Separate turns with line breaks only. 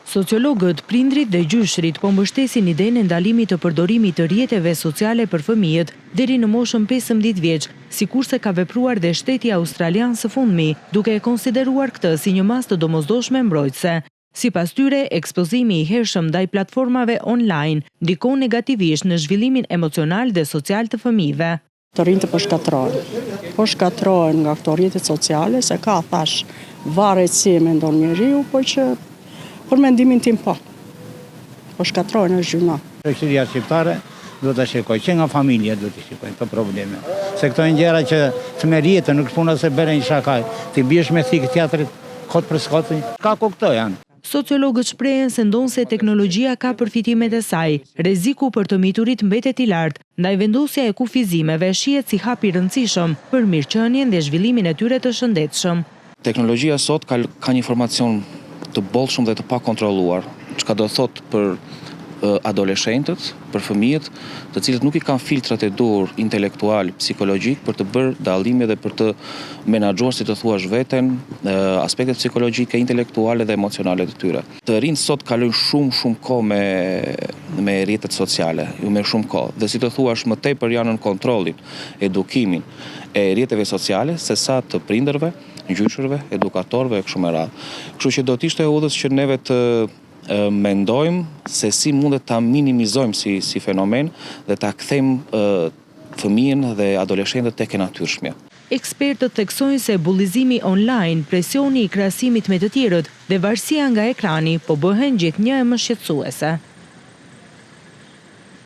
Sociologët, prindrit dhe gjyshrit po mbështesin idenë e ndalimit të përdorimit të rrjeteve sociale për fëmijët deri në moshën 15 vjeç, sikurse ka vepruar dhe shteti australian së fundmi, duke e konsideruar këtë si një masë të domosdoshme mbrojtëse. Sipas tyre, ekspozimi i hershëm ndaj platformave online ndikon negativisht në zhvillimin emocional dhe social të fëmijëve.
Të rinjtë po shkatrohen nga këto rrjetet sociale, se ka thash varet si e mendon njeriu, po që për mendimin tim po shkatrohen është gjuna.
Shoqëria shqiptare duhet ta shikojë, që nga familja duhet të shikojnë këto probleme. Se këto janë gjëra që të merr jetën, nuk puna se bëre një shakaj. Ti biesh me thikë teatrit kot për skot. Ka këto janë.
Sociologët shprehen se ndonse teknologjia ka përfitimet e saj, rreziku për të miturit mbetet i lartë, ndaj vendosja e kufizimeve shihet si hap i rëndësishëm për mirëqenien dhe zhvillimin e tyre të shëndetshëm.
Teknologjia sot ka një informacion të bollshëm dhe të pakontrolluar, çka do thot për adoleshentët, për fëmijët, të cilët nuk i kanë filtrat e dur intelektual, psikologjik për të bërë dallime dhe për të menaxhuar, si të thuash veten, aspektet psikologjike, intelektuale dhe emocionale të tyre. Të rinjt sot kalojnë shumë kohë me rrjetet sociale, me shumë kohë. Dhe si të thuash, më tepër janë në kontrollin, edukimin e rrjeteve sociale sesa të prindërve, gjyshërve, edukatorëve e kështu me radhë. Kështu që do të ishte e udhës që neve të mendojmë se si mundet ta minimizojmë si fenomen dhe ta kthejmë fëmijën dhe adoleshentët tek e natyrshmja.
Ekspertët theksojnë se bullizimi online, presioni i krahasimit me të tjerët dhe varësia nga ekrani po bëhen gjithnjë e më shqetësuese.